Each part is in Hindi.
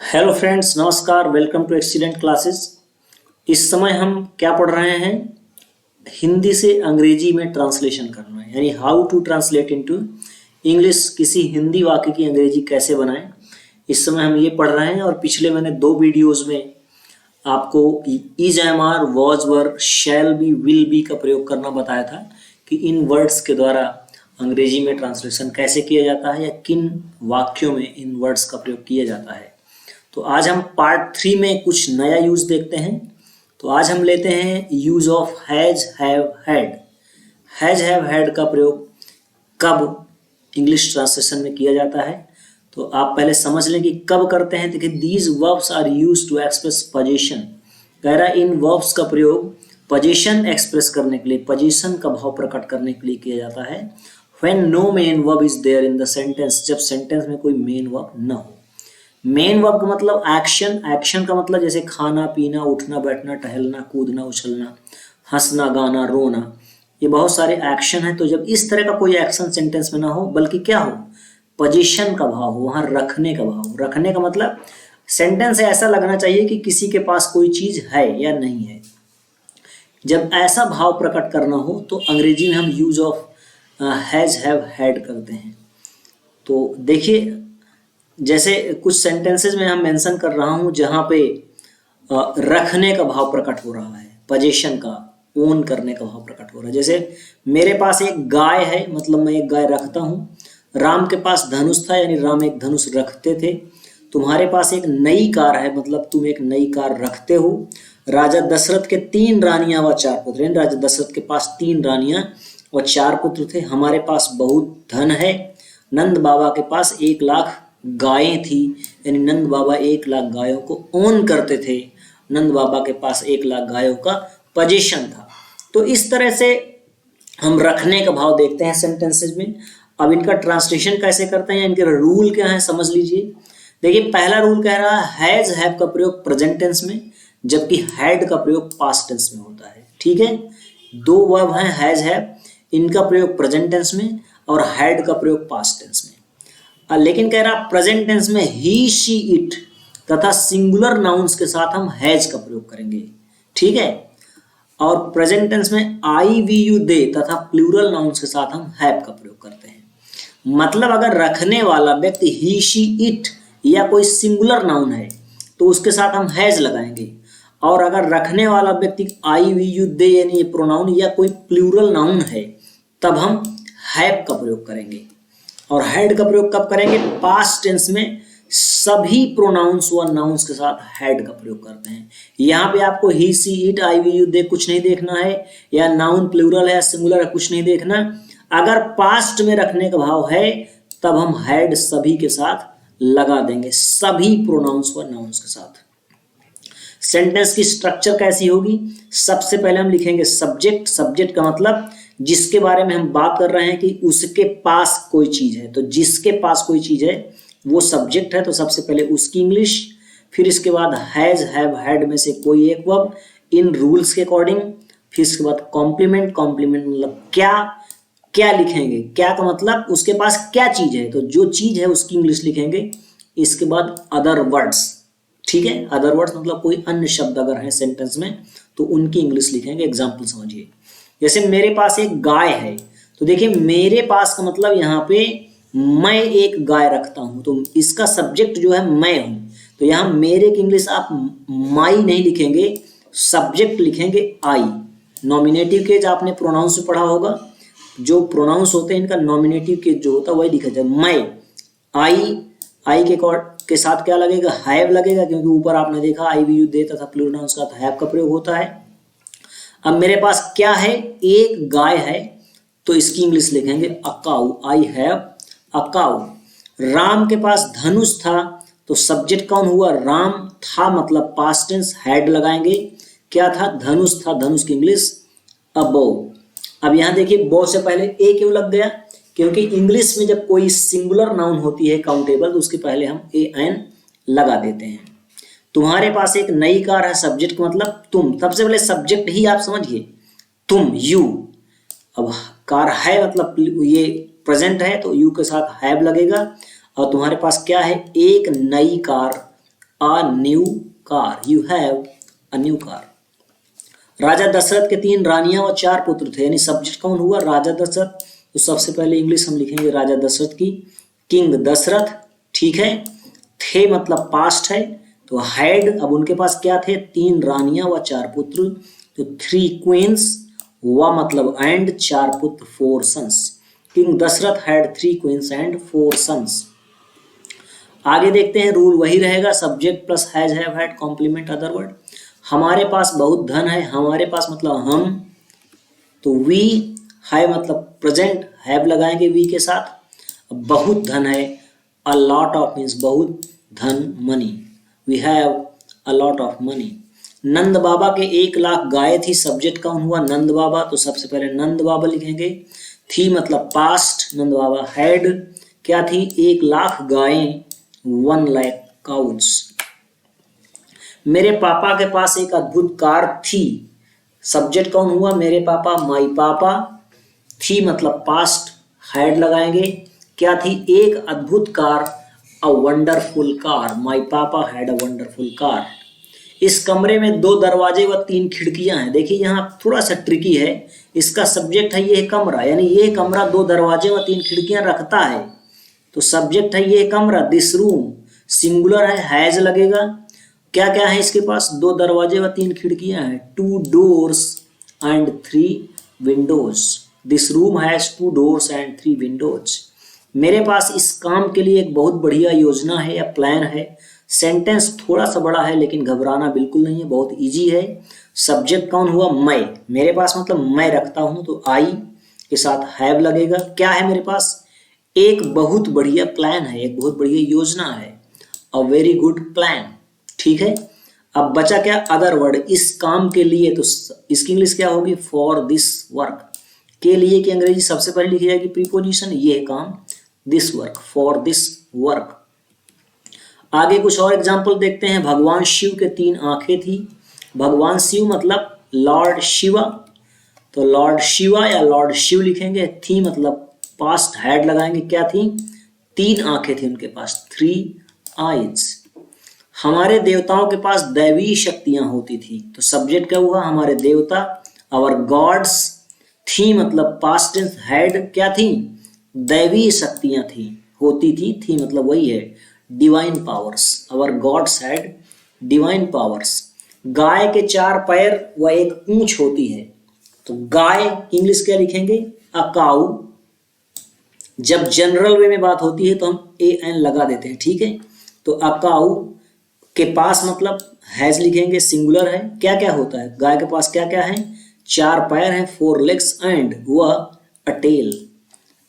हेलो फ्रेंड्स, नमस्कार। Welcome to excellent classes. इस समय हम क्या पढ़ रहे हैं? हिंदी से अंग्रेजी में ट्रांसलेशन करना है, यानी how to translate into English. किसी हिंदी वाक्य की अंग्रेजी कैसे बनाएं, इस समय हम ये पढ़ रहे हैं। और पिछले मैंने 2 वीडियोस में आपको is, am are, was, were, shall be, will be का प्रयोग करना बताया था कि इन वर्ड्स के द्वारा अंग्रेजी में ट्रांसलेशन कैसे किया जाता है या किन वाक्यों में इन वर्ड्स का प्रयोग किया जाता है। तो आज हम पार्ट 3 में कुछ नया यूज देखते हैं। तो आज हम लेते हैं use of has, have, had. Has, have, had का प्रयोग कब इंग्लिश ट्रांसलेशन में किया जाता है, तो आप पहले समझ लें कि कब करते हैं। देखिए, these verbs are used to express position. कह रहा है इन वर्ब्स का प्रयोग पोजीशन एक्सप्रेस करने के लिए, पोजीशन का भाव प्रकट करने के लिए किया जाता है। When no main verb is there in the sentence, जब सेंटेंस में कोई मेन वर्ब न हो। मेन वर्ब का मतलब एक्शन, एक्शन का मतलब जैसे खाना, पीना, उठना, बैठना, टहलना, कूदना, उछलना, हंसना, गाना, रोना, ये बहुत सारे एक्शन है। तो जब इस तरह का कोई एक्शन सेंटेंस में ना हो, बल्कि क्या हो, पोजीशन का भाव हो, वहां रखने का भाव। रखने का मतलब सेंटेंस ऐसा लगना चाहिए कि किसी के पास कोई चीज है या नहीं है। जब ऐसा भाव प्रकट करना हो तो अंग्रेजी में हम use of has, have, had करते हैं। तो देखिए, जैसे कुछ सेंटेंसेस में हम मेंशन कर रहा हूं जहां पे रखने का भाव प्रकट हो रहा है, पोजीशन का, ओन करने का भाव प्रकट हो रहा है। जैसे मेरे पास एक गाय है, मतलब मैं एक गाय रखता हूं। राम के पास धनुष था, यानी राम एक धनुष रखते थे। तुम्हारे पास एक नई कार है, मतलब तुम एक नई कार रखते हो। राजा दशरथ के 3 रानियां व 4 पुत्र। राजा दशरथ के पास 3 रानियां और 4 पुत्र थे। हमारे पास बहुत धन है। नंद बाबा के पास 1 लाख गायें थी, यानी नंद बाबा 1 लाख गायों को ओन करते थे। नंद बाबा के पास 1 लाख गायों का पोजीशन था। तो इस तरह से हम रखने का भाव देखते हैं सेंटेंसेस में। अब इनका ट्रांसलेशन कैसे करते हैं, इनके रूल क्या है, समझ लीजिए। देखिए, पहला रूल कह रहा है हैज, हैव का प्रयोग प्रेजेंट टेंस में, जबकि हैड का प्रयोग पास्ट टेंस में होता है। ठीक है, 2 वर्ब हैं हैज, हैव, इनका प्रयोग प्रेजेंट टेंस में और हैड का प्रयोग पास्ट टेंस में। लेकिन कह रहा प्रेजेंट टेंस में ही, शी, इट तथा सिंगुलर नाउन्स के साथ हम हैज का प्रयोग करेंगे। ठीक है, और प्रेजेंट टेंस में आई, वी, यू, दे तथा प्लूरल नाउन्स के साथ हम हैव का प्रयोग करते हैं। मतलब अगर रखने वाला व्यक्ति ही, शी, इट या कोई सिंगुलर नाउन है तो उसके साथ हम हैज लगाएंगे। और अगर रखने वाला व्यक्ति आई, वी, यू, दे यानी प्रोनाउन या कोई प्लूरल नाउन है, तब हम हैव का प्रयोग करेंगे। और हैड का प्रयोग कब करेंगे? पास्ट टेंस में सभी प्रोनाउंस व नाउंस के साथ हैड का प्रयोग करते हैं। यहाँ पे आपको ही, सी, इट, आई, वी, यू, दे कुछ नहीं देखना है, या नाउन प्लूरल है, सिंगुलर है, कुछ नहीं देखना। अगर पास्ट में रखने का भाव है तब हम हैड सभी के साथ लगा देंगे, सभी प्रोनाउंस व नाउंस के साथ। सेंटेंस की स्ट्रक्चर कैसी होगी? सबसे पहले हम लिखेंगे सब्जेक्ट। सब्जेक्ट का मतलब जिसके बारे में हम बात कर रहे हैं कि उसके पास कोई चीज है, तो जिसके पास कोई चीज है वो सब्जेक्ट है। तो सबसे पहले उसकी इंग्लिश, फिर इसके बाद हैज, हैव, हैड में से कोई एक वर्ब इन रूल्स के अकॉर्डिंग। फिर इसके बाद कॉम्प्लीमेंट। कॉम्प्लीमेंट मतलब क्या, क्या लिखेंगे, क्या का मतलब उसके पास क्या चीज है, तो जो चीज है उसकी इंग्लिश लिखेंगे। इसके बाद अदर वर्ड्स। ठीक है, अदर वर्ड्स मतलब कोई अन्य शब्द अगर है सेंटेंस में तो उनकी इंग्लिश लिखेंगे। एग्जाम्पल समझिए, जैसे मेरे पास एक गाय है, तो देखिए मेरे पास का मतलब यहाँ पे मैं एक गाय रखता हूं, तो इसका सब्जेक्ट जो है मैं हूं। तो यहाँ मेरे की इंग्लिश आप माई नहीं लिखेंगे, सब्जेक्ट लिखेंगे आई। नॉमिनेटिव केज आपने प्रोनाउंस में पढ़ा होगा, जो प्रोनाउंस होते हैं इनका नॉमिनेटिव केज जो होता है वही लिखा जाए, मैं। आई के साथ क्या लगेगा? हैव लगेगा, क्योंकि ऊपर आपने देखा आई, वी, यू, दे तथा प्लूरल नाउंस का हैव का प्रयोग होता है। अब मेरे पास क्या है? एक गाय है, तो इसकी इंग्लिश लिखेंगे अ काऊ। आई हैव अ काऊ। राम के पास धनुष था, तो सब्जेक्ट कौन हुआ? राम था, मतलब पास्ट टेंस, हैड लगाएंगे। क्या था? धनुष था, धनुष की इंग्लिश अ बो। अब यहां देखिए, बो से पहले ए क्यों लग गया? क्योंकि इंग्लिश में जब कोई सिंगुलर नाउन होती है काउंटेबल, तो उसके पहले हम ए एन लगा देते हैं। तुम्हारे पास एक नई कार है, सब्जेक्ट मतलब तुम। सबसे पहले सब्जेक्ट ही आप समझिए, तुम, यू। अब कार है मतलब ये प्रेजेंट है, तो यू के साथ हैव लगेगा। और तुम्हारे पास क्या है? एक नई car a new car, you have a new car. Raja Dashrath के 3 रानियां और 4 पुत्र थे, यानी सब्जेक्ट कौन हुआ, राजा दशरथ। तो सबसे पहले इंग्लिश हम लिखेंगे राजा दशरथ की, किंग दशरथ, ठीक है। थे मतलब पास्ट है, तो हैड, अब उनके पास क्या थे, 3 रानियां व 4 पुत्र, तो 3 क्वींस, व मतलब एंड, 4 पुत्र, 4 sons. King Dashrath had 3 queens and 4 sons. आगे देखते हैं, रूल वही रहेगा, subject plus has have had complement other word. हमारे पास बहुत धन है, हमारे पास मतलब हम, तो वी है मतलब प्रेजेंट, हैव लगाएंगे वी के साथ। अब बहुत धन है, अ लॉट ऑफ मीन्स बहुत धन, money, we have a lot of money. Nand Baba के 1 लाख गाय थी, सब्जेक्ट कौन हुआ, नंद बाबा, तो सबसे पहले नंद बाबा लिखेंगे। थी मतलब पास्ट, नंद बाबा हैड क्या थी, 1 लाख गायें, 1 लाख काउज। मेरे पापा के पास एक अद्भुत कार थी, सब्जेक्ट कौन हुआ, मेरे पापा, माई पापा। थी मतलब पास्ट, हैड लगाएंगे, क्या थी, एक अद्भुत कार, अ वंडरफुल कार, माई पापा हैड अ वंडरफुल कार। इस कमरे में 2 दरवाजे व 3 खिड़कियां हैं। देखिए यहाँ थोड़ा सा ट्रिकी है, इसका सब्जेक्ट है ये कमरा, यानी ये कमरा 2 दरवाजे व 3 खिड़कियां रखता है, तो सब्जेक्ट है ये कमरा, दिस रूम। सिंगुलर है, हैज लगेगा। क्या क्या है इसके पास, 2 दरवाजे व 3 खिड़कियां हैं, 2 doors and 3 Windows. This room has 2 doors and 3 Windows. मेरे पास इस काम के लिए एक बहुत बढ़िया योजना है या प्लान है। सेंटेंस थोड़ा सा बड़ा है लेकिन घबराना बिल्कुल नहीं है, बहुत इजी है। सब्जेक्ट कौन हुआ, मैं, मेरे पास मतलब मैं रखता हूं, तो आई के साथ हैव लगेगा। क्या है मेरे पास, एक बहुत बढ़िया प्लान है, एक बहुत बढ़िया योजना है, अ वेरी गुड प्लान, ठीक है। अब बचा क्या, अदर वर्ड, इस काम के लिए, तो इसकी इंग्लिश क्या होगी, फॉर दिस वर्क। के लिए की अंग्रेजी सबसे पहले लिखी जाएगी प्रीपोजिशन, ये है काम, this work, for this work. आगे कुछ और एग्जाम्पल देखते हैं। भगवान शिव के 3 आंखें थी, भगवान शिव मतलब लॉर्ड शिवा, तो लॉर्ड शिवा या लॉर्ड शिव लिखेंगे। थी मतलब पास्ट, हैड लगाएंगे, क्या थी, 3 आंखें थी उनके पास, 3 आइज। हमारे देवताओं के पास दैवीय शक्तियां होती थी, तो सब्जेक्ट क्या हुआ, हमारे देवता, आवर गॉड्स। थी मतलब पास्ट टेंस, हैड क्या थी, दैवीय शक्तियां थी, होती थी मतलब वही है, divine powers, our gods had divine powers. गाय के 4 पैर व 1 पूंछ होती है, तो गाय इंग्लिश क्या लिखेंगे, अ काउ। जब जनरल वे में बात होती है तो हम ए एन लगा देते हैं, ठीक है। तो अ काउ के पास मतलब हैज लिखेंगे, सिंगुलर है। क्या क्या होता है, गाय के पास क्या क्या है, 4 पैर हैं, 4 लेग्स एंड व a tail.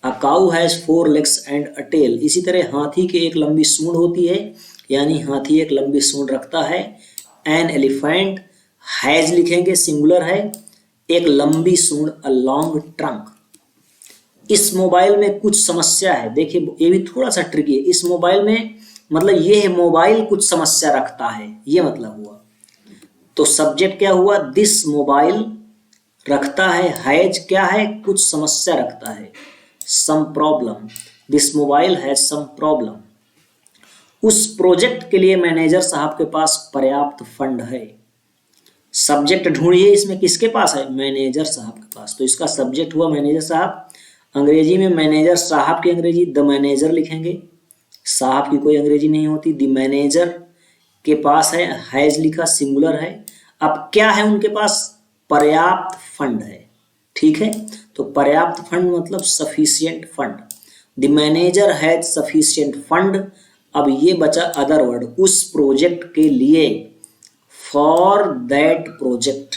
A cow has 4 legs and a tail. इसी तरह हाथी के एक लंबी सूंड होती है, यानी हाथी एक लंबी सूंड रखता है। एन एलिफेंट, हैज लिखेंगे, सिंगुलर है, एक लंबी सूंड, अ लॉन्ग ट्रंक। इस मोबाइल में कुछ समस्या है, देखिए ये भी थोड़ा सा ट्रिकी है। इस मोबाइल में मतलब ये है, मोबाइल कुछ समस्या रखता है, ये मतलब हुआ। तो सब्जेक्ट क्या हुआ, दिस मोबाइल रखता है, हैज क्या है, कुछ समस्या रखता है, some problem, this mobile has some problem. उस प्रोजेक्ट के लिए मैनेजर साहब के पास पर्याप्त फंड है। सब्जेक्ट ढूंढिए, इसमें किसके पास है, मैनेजर साहब के पास, तो इसका सब्जेक्ट हुआ मैनेजर साहब। अंग्रेजी में मैनेजर साहब की अंग्रेजी द मैनेजर लिखेंगे, साहब की कोई अंग्रेजी नहीं होती। द मैनेजर के पास है, हैज लिखा, सिंगुलर है। अब क्या है उनके पास, पर्याप्त फंड है, ठीक है। तो पर्याप्त फंड मतलब sufficient fund, the manager has sufficient fund. अब ये बचा अदर वर्ड, उस प्रोजेक्ट के लिए, फॉर दैट प्रोजेक्ट,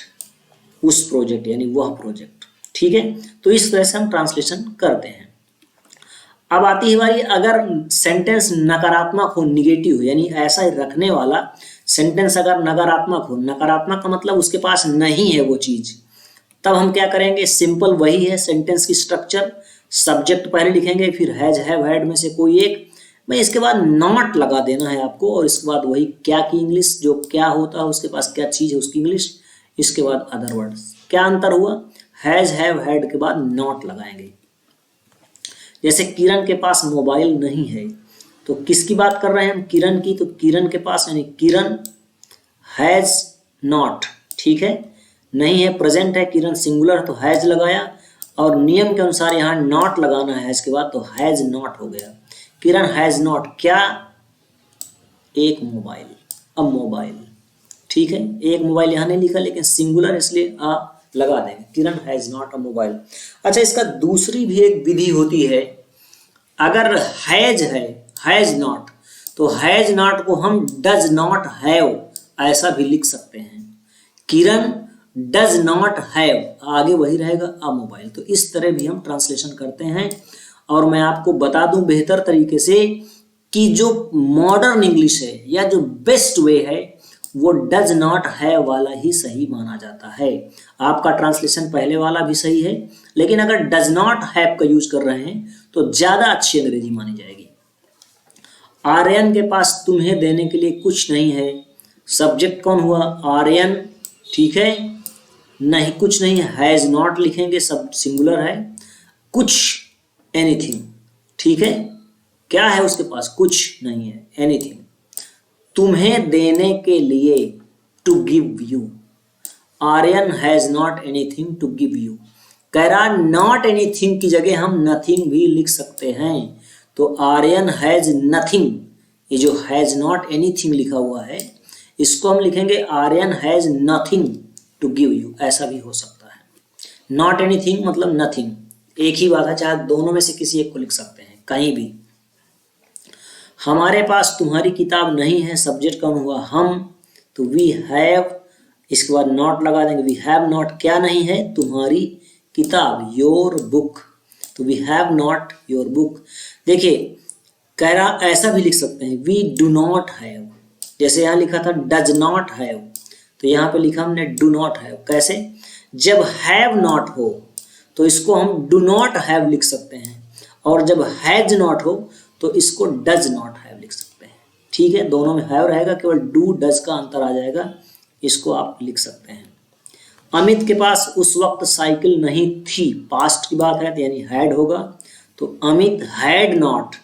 उस प्रोजेक्ट यानी वह प्रोजेक्ट, ठीक है। तो इस तरह से हम ट्रांसलेशन करते हैं। अब आती है बारी, अगर सेंटेंस नकारात्मक हो, निगेटिव हो, यानी ऐसा रखने वाला सेंटेंस अगर नकारात्मक हो, नकारात्मक का मतलब उसके पास नहीं है वो चीज, तब हम क्या करेंगे, सिंपल वही है सेंटेंस की स्ट्रक्चर। सब्जेक्ट पहले लिखेंगे, फिर हैज हैव हैड में से कोई एक, मैं इसके बाद नॉट लगा देना है आपको, और इसके बाद वही क्या की इंग्लिश, जो क्या होता है उसके पास क्या चीज है उसकी इंग्लिश, इसके बाद अदर वर्ड्स। क्या अंतर हुआ, हैज हैव हैड के बाद नॉट लगाएंगे। जैसे किरण के पास मोबाइल नहीं है, तो किसकी बात कर रहे हैं हम? किरण की। तो किरण के पास यानी किरण हैज नॉट, ठीक है, नहीं है, प्रेजेंट है, किरण सिंगुलर तो हैज लगाया, और नियम के अनुसार यहाँ नॉट लगाना है इसके बाद, तो हैज नॉट हो गया। किरण हैज नॉट क्या? एक मोबाइल, अ मोबाइल, ठीक है। एक मोबाइल यहाँ नहीं लिखा लेकिन सिंगुलर इसलिए आ लगा देंगे। किरण हैज नॉट अ मोबाइल। अच्छा, इसका दूसरी भी एक विधि होती है। अगर हैज है, हैज नॉट, तो हैज नॉट को हम डज नॉट हैव ऐसा भी लिख सकते हैं। किरण डज नॉट हैव, आगे वही रहेगा अ मोबाइल। तो इस तरह भी हम ट्रांसलेशन करते हैं। और मैं आपको बता दूं बेहतर तरीके से कि जो मॉडर्न इंग्लिश है या जो बेस्ट वे है वो डज नॉट हैव वाला ही सही माना जाता है। आपका ट्रांसलेशन पहले वाला भी सही है, लेकिन अगर डज नॉट हैव का यूज कर रहे हैं तो ज्यादा अच्छी अंग्रेजी मानी जाएगी। आर्यन के पास तुम्हें देने के लिए कुछ नहीं है। सब्जेक्ट कौन हुआ? आर्यन, ठीक है, नहीं कुछ नहीं, हैज नॉट लिखेंगे, सब सिंगुलर है। कुछ, एनीथिंग, ठीक है, क्या है उसके पास? कुछ नहीं है, एनीथिंग। तुम्हें देने के लिए, to give you. Aryan has not anything to give you. कह रहा नॉट एनीथिंग की जगह हम नथिंग भी लिख सकते हैं। तो आर्यन हैज नथिंग, ये जो हैज नॉट एनीथिंग लिखा हुआ है इसको हम लिखेंगे Aryan has nothing to give you, ऐसा भी हो सकता है। नॉट एनीथिंग मतलब नथिंग, एक ही बात है, चाहे दोनों में से किसी एक को लिख सकते हैं, कहीं भी। हमारे पास तुम्हारी किताब नहीं है, सब्जेक्ट कौन हुआ? हम, तो वी हैव, इसके बाद नॉट लगा देंगे, वी हैव नॉट, क्या नहीं है? तुम्हारी किताब, योर बुक। तो we have not your book. देखिए, कह रहा ऐसा भी लिख सकते हैं, वी डू नॉट हैव, जैसे यहाँ लिखा था डज नॉट हैव, तो यहाँ पे लिखा हमने डू नॉट हैव। कैसे? जब हैव नॉट हो तो इसको हम डू नॉट हैव लिख सकते हैं, और जब हैज नॉट हो तो इसको डज नॉट हैव लिख सकते हैं, ठीक है। दोनों में हैव रहेगा, केवल डू डज का अंतर आ जाएगा, इसको आप लिख सकते हैं। अमित के पास उस वक्त साइकिल नहीं थी, पास्ट की बात है तो यानी हैड होगा, तो अमित हैड नॉट,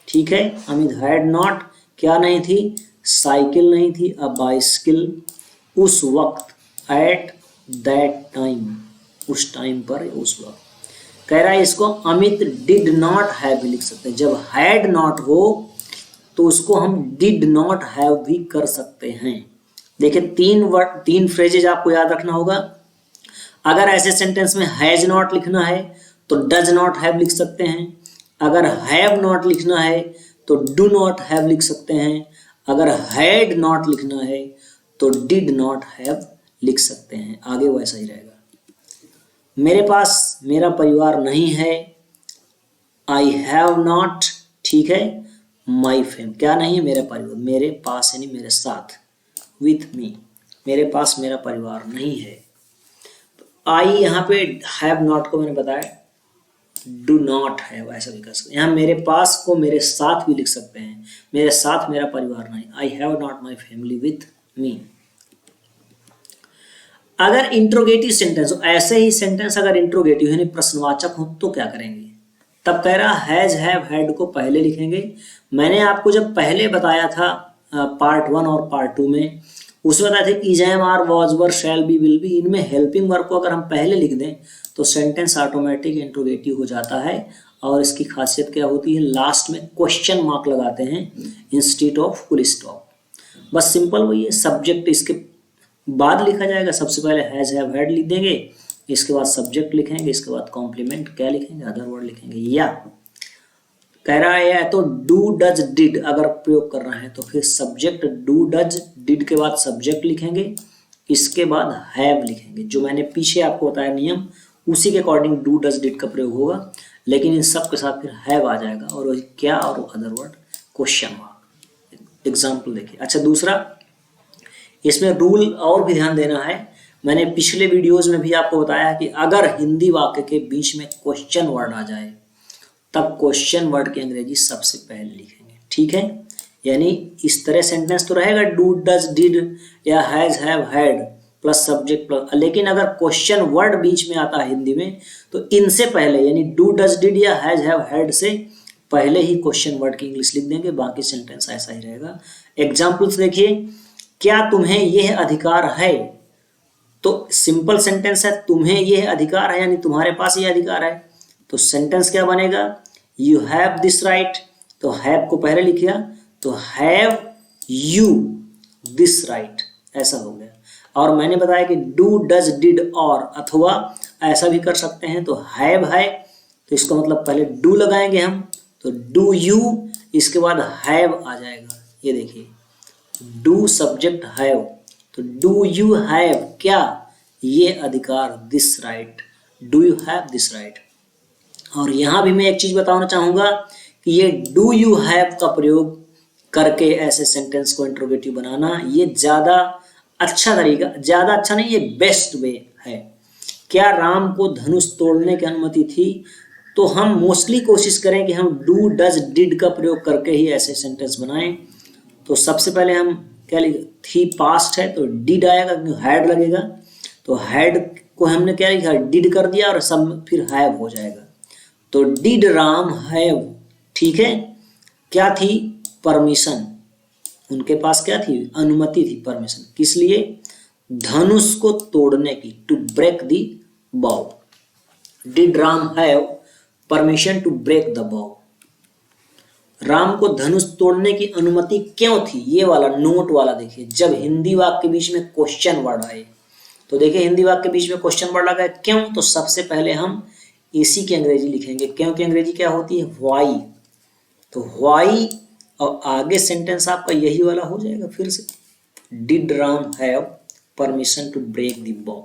ठीक है, अमित हैड नॉट, क्या नहीं थी? साइकिल नहीं थी, अ बाइसिकल, उस वक्त, एट दैट टाइम, उस टाइम पर, उस वक्त। कह रहा है इसको अमित डिड नॉट हैव भी लिख सकते हैं। जब हैड नॉट हो तो उसको हम डिड नॉट हैव भी कर सकते हैं। देखिए, तीन फ्रेजेज आपको याद रखना होगा। अगर ऐसे सेंटेंस में हैज नॉट लिखना है तो डज नॉट हैव लिख सकते हैं। अगर हैव नॉट लिखना है तो डू नॉट हैव लिख सकते हैं। अगर हैड नॉट लिखना है तो डिड नॉट हैव लिख सकते हैं। आगे वैसा ही रहेगा। मेरे पास मेरा परिवार नहीं है, आई हैव नॉट, ठीक है, माई फैमिली, क्या नहीं है? मेरा परिवार, मेरे पास यानी मेरे साथ, विथ मी, मेरे पास मेरा परिवार नहीं है। तो आई यहाँ पे हैव नॉट को मैंने बताया डू नॉट हैव, ऐसा भी कर सकते हैं। यहाँ मेरे पास को मेरे साथ भी लिख सकते हैं, मेरे साथ मेरा परिवार नहीं, I have not my family with me. अगर इंट्रोगेटिव सेंटेंस हो, ऐसे ही सेंटेंस अगर इंट्रोगेटिव यानी प्रश्नवाचक हो तो क्या करेंगे? तब कह रहा हैज हैव हैड को पहले लिखेंगे। मैंने आपको जब पहले बताया था पार्ट 1 और पार्ट 2 में, उसमें बताया था is am are was were shall be will be, इनमें हेल्पिंग वर्ब को अगर हम पहले लिख दें तो सेंटेंस ऑटोमेटिक इंट्रोगेटिव हो जाता है। और इसकी खासियत क्या होती है? लास्ट में क्वेश्चन मार्क लगाते हैं इंस्टीड ऑफ फुल स्टॉप। बस सिंपल वही है। सब्जेक्ट इसके बाद लिखा जाएगा, सबसे पहले हैज हैव हैड लिख देंगे, इसके बाद सब्जेक्ट लिखेंगे, इसके बाद कॉम्प्लीमेंट क्या लिखेंगे? अदर वर्ड लिखेंगे। या कह रहा है तो डू डज डिड अगर प्रयोग कर रहे हैं तो फिर सब्जेक्ट डू डज, डिड के बाद सब्जेक्ट लिखेंगे, इसके बाद हैव लिखेंगे। जो मैंने पीछे आपको बताया नियम, उसी के अकॉर्डिंग डू डज डिड का प्रयोग होगा, लेकिन इन सब के साथ फिर हैव आ जाएगा, और वही क्या और other word question mark. Example देखिए। अच्छा, दूसरा इसमें रूल और भी ध्यान देना है। मैंने पिछले वीडियोज में भी आपको बताया कि अगर हिंदी वाक्य के बीच में क्वेश्चन वर्ड आ जाए तब क्वेश्चन वर्ड की अंग्रेजी सबसे पहले लिखेंगे, ठीक है। यानी इस तरह सेंटेंस तो रहेगा डू डज डिड या has have had plus subject plus, लेकिन अगर क्वेश्चन वर्ड बीच में आता है हिंदी में तो इनसे पहले यानी डू डज डिड या हैज हैव हैड से पहले ही क्वेश्चन वर्ड की इंग्लिश लिख देंगे, बाकी सेंटेंस ऐसा ही रहेगा। एग्जाम्पल्स देखिए, क्या तुम्हें यह अधिकार है, तो सिंपल सेंटेंस है, तुम्हें यह अधिकार है यानी तुम्हारे पास यह अधिकार है। तो सेंटेंस क्या बनेगा, यू हैव दिस राइट, तो हैव को पहले लिखिया, तो हैव यू दिस राइट, ऐसा हो गया। और मैंने बताया कि डू, डज, डिड और अथवा ऐसा भी कर सकते हैं। तो हैव है तो इसका मतलब पहले डू लगाएंगे हम, तो डू यू, इसके बाद हैव आ जाएगा। ये देखिए, डू सब्जेक्ट हैव, तो डू यू हैव क्या, ये अधिकार, this right, do you have this right. और यहां भी मैं एक चीज बताना चाहूंगा कि ये डू यू हैव का प्रयोग करके ऐसे सेंटेंस को इंट्रोगेटिव बनाना, ये ज्यादा अच्छा तरीका, ज्यादा अच्छा नहीं, ये बेस्ट वे है। क्या राम को धनुष तोड़ने की अनुमति थी, तो हम मोस्टली कोशिश करें कि हम डू, डज, डिड का प्रयोग करके ही ऐसे सेंटेंस बनाएं। तो सबसे पहले हम क्या लिखे, थी पास्ट है तो डिड आएगा, क्योंकि हैड लगेगा, तो हैड को हमने क्या लिखा, डिड कर दिया और सब फिर हैव हो जाएगा। तो डिड राम हैव, ठीक है, क्या थी, परमिशन, उनके पास क्या थी, अनुमति थी, परमिशन, किस लिए, धनुष को तोड़ने की, to break the bow. Did Ram have permission to break the bow. Ram को धनुष तोड़ने की अनुमति क्यों थी, ये वाला नोट वाला देखिए, जब हिंदी वाक्य के बीच में क्वेश्चन वर्ड आए, तो देखिए हिंदी वाक्य के बीच में क्वेश्चन वर्ड लगा है क्यों, तो सबसे पहले हम इसी की अंग्रेजी लिखेंगे। क्यों की अंग्रेजी क्या होती है, व्हाई, तो व्हाई, और आगे सेंटेंस आपका यही वाला हो जाएगा फिर से, did Ram have permission to break the bow,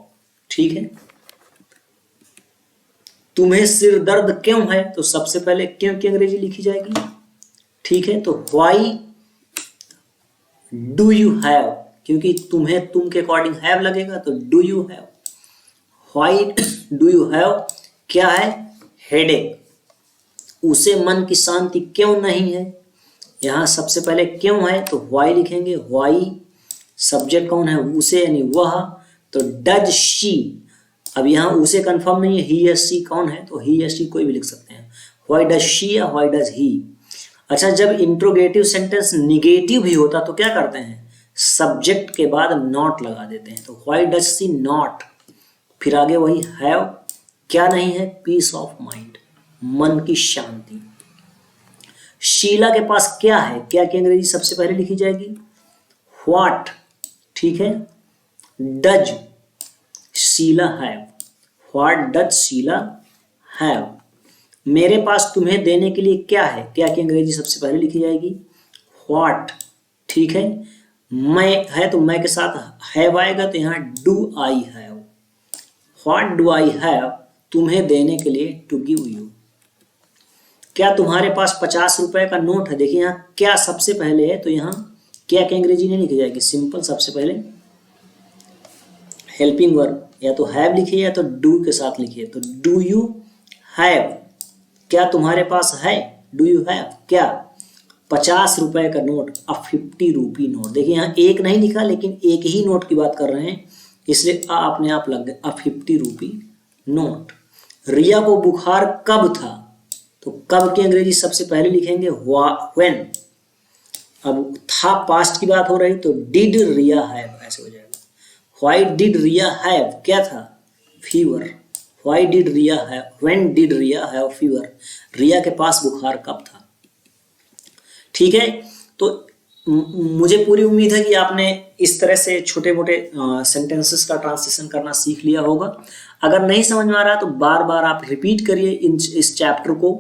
ठीक है। तुम्हें सिर दर्द क्यों है, तो सबसे पहले क्यों की अंग्रेजी लिखी जाएगी, ठीक है। तो व्हाई डू यू हैव, क्योंकि तुम्हें तुम के अकॉर्डिंग हैव लगेगा, तो do you have, why do you have क्या है, हेडेक, उसे मन की शांति क्यों नहीं है, यहां सबसे पहले क्यों है तो व्हाई लिखेंगे, व्हाई सब्जेक्ट कौन है, उसे यानी वह, तो डज शी, अब यहां उसे कंफर्म नहीं है, ही या सी कौन है, तो ही या सी कोई भी लिख सकते हैं, व्हाई डज शी या व्हाई डज ही। अच्छा, जब इंट्रोगेटिव सेंटेंस निगेटिव भी होता तो क्या करते हैं, सब्जेक्ट के बाद नॉट लगा देते हैं, तो व्हाई डज सी नॉट, फिर आगे वही हैव, क्या नहीं है, पीस ऑफ माइंड, मन की शांति। शीला के पास क्या है, क्या की अंग्रेजी सबसे पहले लिखी जाएगी, व्हाट, ठीक है। Does Sheela have, what does Sheela have. मेरे पास तुम्हें देने के लिए क्या है, क्या की अंग्रेजी सबसे पहले लिखी जाएगी, व्हाट, ठीक है। मैं है तो मैं के साथ हैव आएगा, तो यहाँ do I have, what do I have, तुम्हें देने के लिए, टू गिव यू। क्या तुम्हारे पास 50 रुपए का नोट है, देखिए यहाँ क्या सबसे पहले है, तो यहाँ क्या की अंग्रेजी नहीं लिखी जाएगी, सिंपल सबसे पहले हेल्पिंग वर्ब, या तो हैव लिखिए या तो डू के साथ लिखिए, तो डू यू हैव, क्या तुम्हारे पास है, डू यू हैव क्या, 50 रुपए का नोट, अ 50 रूपी नोट। देखिए यहाँ एक नहीं लिखा, लेकिन एक ही नोट की बात कर रहे हैं, इसलिए अपने आप लग गए, अ 50 रूपी नोट। रिया को बुखार कब था, तो कब की अंग्रेजी सबसे पहले लिखेंगे, व्हेन। अब था पास्ट की बात हो रही, तो डिड रिया हैव, ऐसे हो जाएगा। व्हाई डिड रिया हैव क्या था, fever, why did Riya have, when did Riya have fever, Riya के पास बुखार कब था, ठीक है। तो मुझे पूरी उम्मीद है कि आपने इस तरह से छोटे मोटे सेंटेंसेस का ट्रांसलेशन करना सीख लिया होगा। अगर नहीं समझ में आ रहा तो बार बार आप रिपीट करिए इस चैप्टर को,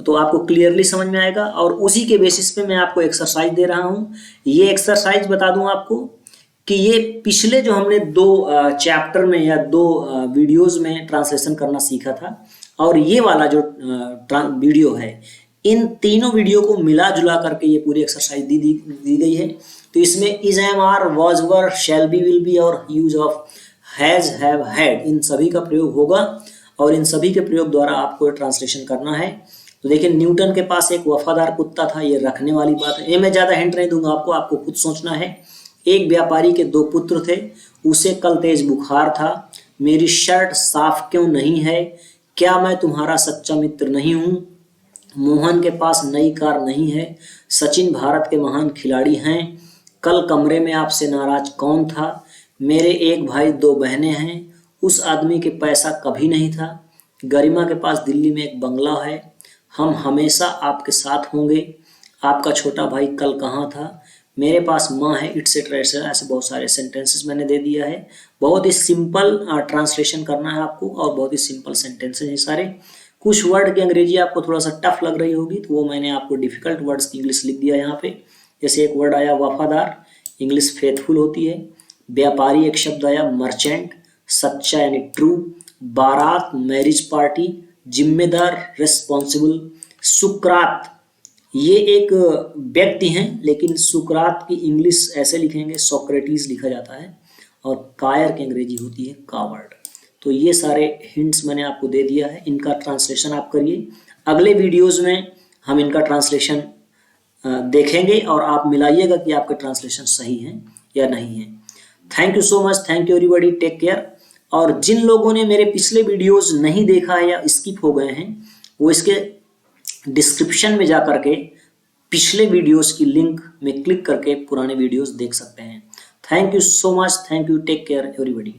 तो आपको क्लियरली समझ में आएगा। और उसी के बेसिस पे मैं आपको एक्सरसाइज दे रहा हूँ। ये एक्सरसाइज बता दूं आपको कि ये पिछले जो हमने 2 चैप्टर में या 2 वीडियोज में ट्रांसलेशन करना सीखा था, और ये वाला जो वीडियो है, इन तीनों वीडियो को मिला जुला करके ये पूरी एक्सरसाइज दी गई है। तो इसमें is, am, are, was, were, shall be, will be और use of has, have, had, इन सभी का प्रयोग होगा, और इन सभी के प्रयोग द्वारा आपको ट्रांसलेशन करना है। तो देखिए, न्यूटन के पास एक वफादार कुत्ता था, ये रखने वाली बात है। ये मैं ज्यादा हिंट नहीं दूंगा आपको खुद सोचना है। एक व्यापारी के 2 पुत्र थे, उसे कल तेज बुखार था, मेरी शर्ट साफ क्यों नहीं है, क्या मैं तुम्हारा सच्चा मित्र नहीं हूं, मोहन के पास नई कार नहीं है। सचिन भारत के महान खिलाड़ी हैं। कल कमरे में आपसे नाराज कौन था? मेरे एक भाई दो बहनें हैं। उस आदमी के पैसा कभी नहीं था। गरिमा के पास दिल्ली में एक बंगला है। हम हमेशा आपके साथ होंगे। आपका छोटा भाई कल कहाँ था? मेरे पास माँ है, इट्सेट्रा एट्सेट्रा। ऐसे बहुत सारे सेंटेंसेस मैंने दे दिया है। बहुत ही सिंपल ट्रांसलेशन करना है आपको और बहुत ही सिंपल सेंटेंसेस हैं सारे। कुछ वर्ड की अंग्रेजी आपको थोड़ा सा टफ लग रही होगी तो वो मैंने आपको डिफिकल्ट वर्ड्स की इंग्लिश लिख दिया यहाँ पे। जैसे एक वर्ड आया वफादार, इंग्लिश फेथफुल होती है। व्यापारी एक शब्द आया मर्चेंट, सच्चा यानी ट्रू। बारात मैरिज पार्टी, जिम्मेदार रिस्पॉन्सिबल। सुकरात ये एक व्यक्ति हैं लेकिन सुकरात की इंग्लिश ऐसे लिखेंगे सोक्रेटिस लिखा जाता है। और कायर की अंग्रेजी होती है कावर्ड। तो ये सारे हिंट्स मैंने आपको दे दिया है, इनका ट्रांसलेशन आप करिए। अगले वीडियोस में हम इनका ट्रांसलेशन देखेंगे और आप मिलाइएगा कि आपके ट्रांसलेशन सही हैं या नहीं है। Thank you so much, thank you everybody, take care. और जिन लोगों ने मेरे पिछले वीडियोस नहीं देखा है या स्किप हो गए हैं वो इसके डिस्क्रिप्शन में जा करके पिछले वीडियोस की लिंक में क्लिक करके पुराने वीडियोस देख सकते हैं। Thank you so much, thank you, take care everybody.